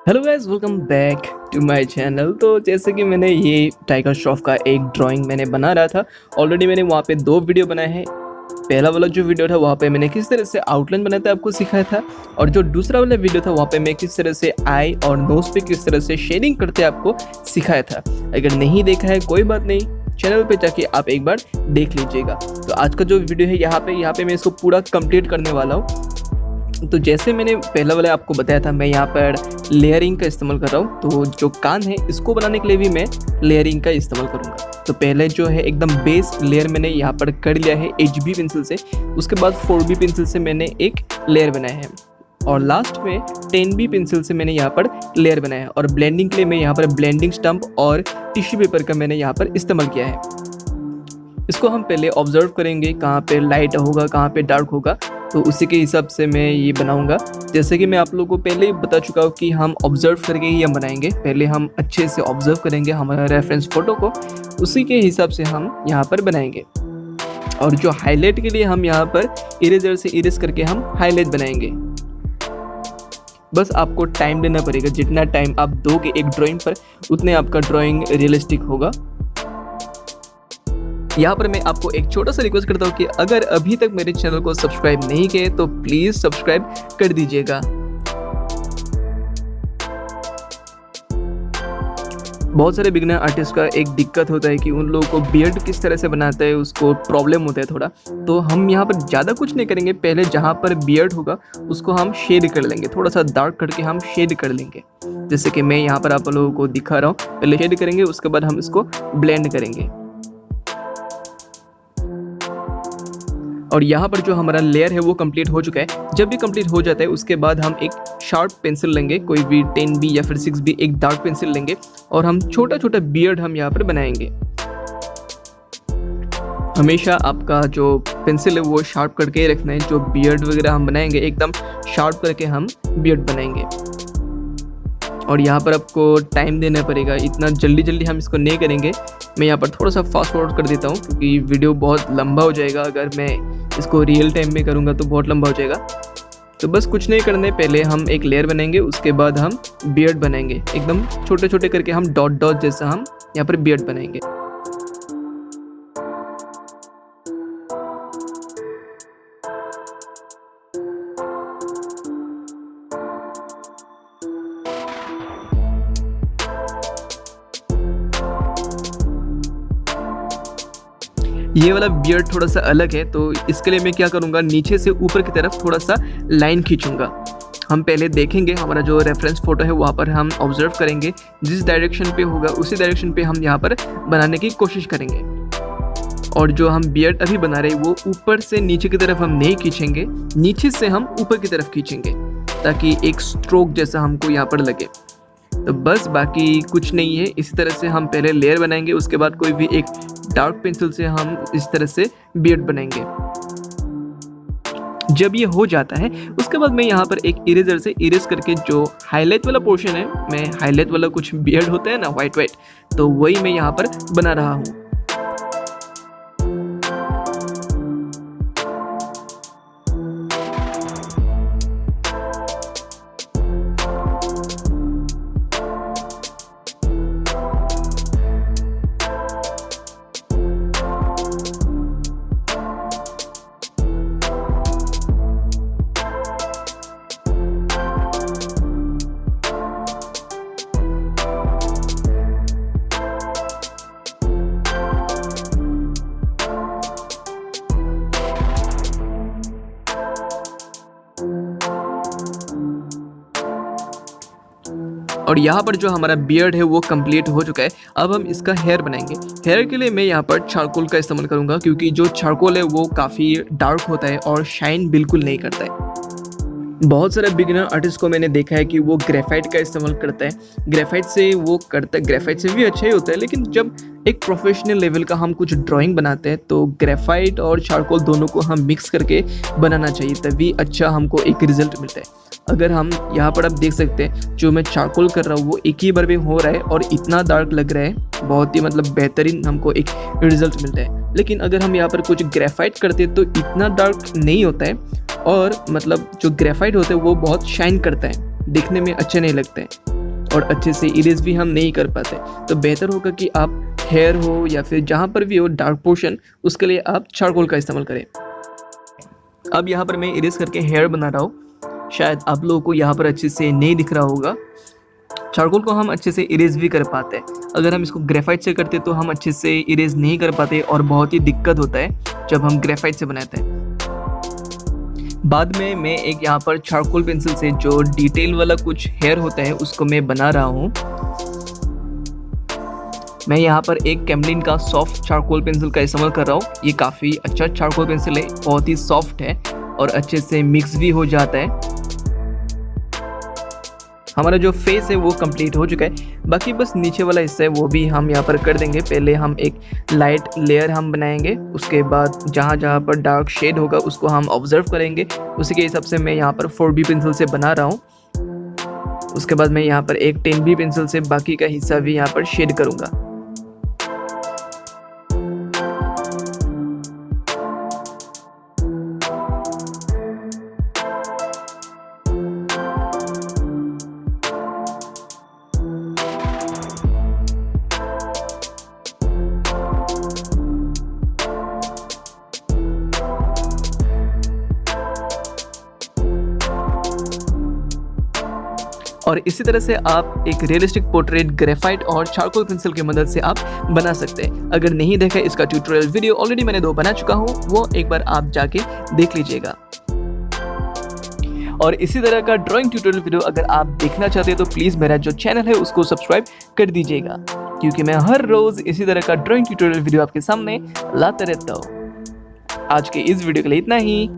Hello guys, welcome back to my channel. तो जैसे कि मैंने ये टाइगर श्रॉफ का एक ड्राइंग मैंने बना रहा था। ऑलरेडी मैंने वहाँ पे 2 वीडियो बनाए हैं। पहला वाला जो वीडियो था वहाँ पे मैंने किस तरह से आउटलाइन बनाते आपको सिखाया था, और जो दूसरा वाला वीडियो था वहाँ पे मैं किस तरह से आई और नोज पे किस तरह से शेडिंग करते आपको सिखाया था। अगर नहीं देखा है कोई बात नहीं, चैनल पे जाके आप एक बार देख लीजिएगा। तो आज का जो वीडियो है यहाँ पे मैं इसको पूरा कंप्लीट करने वाला हूँ। तो जैसे मैंने पहला वाला आपको बताया था, मैं यहाँ पर लेयरिंग का इस्तेमाल कर रहा हूँ। तो जो कान है इसको बनाने के लिए भी मैं लेयरिंग का इस्तेमाल करूँगा। तो पहले जो है एकदम बेस लेयर मैंने यहाँ पर कर लिया है HB पेंसिल से। उसके बाद 4B पेंसिल से मैंने एक लेयर बनाया है, और लास्ट में 10B पेंसिल से मैंने यहाँ पर लेयर बनाया है। और ब्लेंडिंग के लिए मैं यहाँ पर ब्लेंडिंग स्टम्प और टिश्यू पेपर का मैंने यहाँ पर इस्तेमाल किया है। इसको हम पहले ऑब्जर्व करेंगे कहाँ पे लाइट होगा, कहाँ पे डार्क होगा, तो उसी के हिसाब से मैं ये बनाऊंगा। जैसे कि मैं आप लोगों को पहले ही बता चुका हूँ कि हम ऑब्जर्व करके ही हम बनाएंगे। पहले हम अच्छे से ऑब्जर्व करेंगे हमारा रेफरेंस फ़ोटो को, उसी के हिसाब से हम यहाँ पर बनाएंगे। और जो हाईलाइट के लिए हम यहाँ पर इरेजर से इरेज करके हम हाईलाइट बनाएंगे। बस आपको टाइम देना पड़ेगा, जितना टाइम आप दोगे एक ड्राइंग पर उतने आपका ड्राइंग रियलिस्टिक होगा। यहाँ पर मैं आपको एक छोटा सा रिक्वेस्ट करता हूँ कि अगर अभी तक मेरे चैनल को सब्सक्राइब नहीं किए तो प्लीज़ सब्सक्राइब कर दीजिएगा। बहुत सारे बिगिनर आर्टिस्ट का एक दिक्कत होता है कि उन लोगों को बियर्ड किस तरह से बनाता है उसको प्रॉब्लम होता है थोड़ा। तो हम यहाँ पर ज़्यादा कुछ नहीं करेंगे, पहले जहाँ पर बियर्ड होगा उसको हम शेड कर लेंगे, थोड़ा सा डार्क करके हम शेड कर लेंगे। जैसे कि मैं यहाँ पर आप लोगों को दिखा रहा हूँ, पहले शेड करेंगे, उसके बाद हम इसको ब्लेंड करेंगे। और यहाँ पर जो हमारा लेयर है वो कंप्लीट हो चुका है। जब भी कंप्लीट हो जाता है उसके बाद हम एक शार्प पेंसिल लेंगे, कोई भी 10B या फिर 6B, एक डार्क पेंसिल लेंगे और हम छोटा छोटा बियर्ड हम यहाँ पर बनाएंगे। हमेशा आपका जो पेंसिल है वो शार्प करके ही रखना है। जो बियर्ड वगैरह हम बनाएंगे एकदम शार्प करके हम बियर्ड बनाएंगे। और यहाँ पर आपको टाइम देना पड़ेगा, इतना जल्दी हम इसको नहीं करेंगे। मैं यहाँ पर थोड़ा सा फास्ट फॉरवर्ड कर देता हूँ क्योंकि वीडियो बहुत लंबा हो जाएगा। अगर मैं इसको रियल टाइम में करूँगा तो बहुत लंबा हो जाएगा। तो बस कुछ नहीं करना है, पहले हम एक लेयर बनाएंगे, उसके बाद हम बियर्ड बनाएंगे। एकदम छोटे छोटे करके हम डॉट डॉट जैसा हम यहाँ पर बियर्ड बनाएंगे। ये वाला बियर्ड थोड़ा सा अलग है, तो इसके लिए मैं क्या करूँगा, नीचे से ऊपर की तरफ थोड़ा सा लाइन खींचूंगा। हम पहले देखेंगे हमारा जो रेफरेंस फ़ोटो है वहाँ पर हम ऑब्जर्व करेंगे, जिस डायरेक्शन पे होगा उसी डायरेक्शन पे हम यहाँ पर बनाने की कोशिश करेंगे। और जो हम बियर्ड अभी बना रहे हैं वो ऊपर से नीचे की तरफ हम नहीं खींचेंगे, नीचे से हम ऊपर की तरफ खींचेंगे ताकि एक स्ट्रोक जैसा हमको यहाँ पर लगे। तो बस बाकी कुछ नहीं है। इसी तरह से हम पहले लेयर बनाएंगे, उसके बाद कोई भी एक डार्क पेंसिल से हम इस तरह से बियर्ड बनाएंगे। जब ये हो जाता है उसके बाद मैं यहाँ पर एक इरेजर से इरेज करके जो हाईलाइट वाला पोर्शन है, मैं हाईलाइट वाला कुछ बियर्ड होता है ना वाइट, तो वही मैं यहाँ पर बना रहा हूँ। और यहाँ पर जो हमारा बियर्ड है वो कंप्लीट हो चुका है। अब हम इसका हेयर बनाएंगे। हेयर के लिए मैं यहाँ पर चारकोल का इस्तेमाल करूँगा क्योंकि जो चारकोल है वो काफ़ी डार्क होता है और शाइन बिल्कुल नहीं करता है। बहुत सारे बिगिनर आर्टिस्ट को मैंने देखा है कि वो ग्रेफाइट का इस्तेमाल करता है। ग्रेफाइट से वो करता है, ग्रेफाइट से भी अच्छा ही होता है, लेकिन जब एक प्रोफेशनल लेवल का हम कुछ ड्राइंग बनाते हैं तो ग्रेफाइट और चारकोल दोनों को हम मिक्स करके बनाना चाहिए, तभी अच्छा हमको एक रिजल्ट मिलता है। अगर हम यहाँ पर आप देख सकते हैं जो मैं चारकोल कर रहा हूँ वो एक ही बार में हो रहा है और इतना डार्क लग रहा है, बहुत ही मतलब बेहतरीन हमको एक रिजल्ट मिलता है। लेकिन अगर हम यहाँ पर कुछ ग्रेफाइट करते हैं तो इतना डार्क नहीं होता है और मतलब जो ग्रेफाइट होता है वो बहुत शाइन करता है, दिखने में अच्छे नहीं लगते हैं। और अच्छे से इरेज भी हम नहीं कर पाते। तो बेहतर होगा कि आप हेयर हो या फिर जहाँ पर भी हो डार्क पोर्शन, उसके लिए आप चारकोल का इस्तेमाल करें। अब यहाँ पर मैं इरेज करके हेयर बना रहा हूँ। शायद आप लोगों को यहाँ पर अच्छे से नहीं दिख रहा होगा। चारकोल को हम अच्छे से इरेज भी कर पाते हैं। अगर हम इसको ग्रेफाइट से करते तो हम अच्छे से इरेज नहीं कर पाते और बहुत ही दिक्कत होता है जब हम ग्रेफाइट से बनाते हैं। बाद में मैं एक यहाँ पर चारकोल पेंसिल से जो डिटेल वाला कुछ हेयर होता है उसको मैं बना रहा हूँ। मैं यहाँ पर एक कैमलिन का सॉफ्ट चारकोल पेंसिल का इस्तेमाल कर रहा हूँ। ये काफ़ी अच्छा चारकोल पेंसिल है, बहुत ही सॉफ्ट है और अच्छे से मिक्स भी हो जाता है। हमारा जो फेस है वो कंप्लीट हो चुका है। बाकी बस नीचे वाला हिस्सा है वो भी हम यहाँ पर कर देंगे। पहले हम एक लाइट लेयर हम बनाएंगे, उसके बाद जहाँ जहाँ पर डार्क शेड होगा उसको हम ऑब्जर्व करेंगे। उसी के हिसाब से मैं यहाँ पर 4B पेंसिल से बना रहा हूँ। उसके बाद मैं यहाँ पर एक 10B पेंसिल से बाकी का हिस्सा भी यहाँ पर शेड करूँगा। और इसी तरह से आप एक रियलिस्टिक पोर्ट्रेट ग्रेफाइट और चारकोल पेंसिल की मदद से आप बना सकते हैं। अगर नहीं देखा इसका ट्यूटोरियल वीडियो ऑलरेडी मैंने 2 बना चुका हूँ, वो एक बार आप जाके देख लीजिएगा। और इसी तरह का ड्राइंग ट्यूटोरियल वीडियो अगर आप देखना चाहते हैं तो प्लीज़ मेरा जो चैनल है उसको सब्सक्राइब कर दीजिएगा, क्योंकि मैं हर रोज़ इसी तरह का ड्राइंग ट्यूटोरियल वीडियो आपके सामने लाता रहता हूँ। आज के इस वीडियो के लिए इतना ही।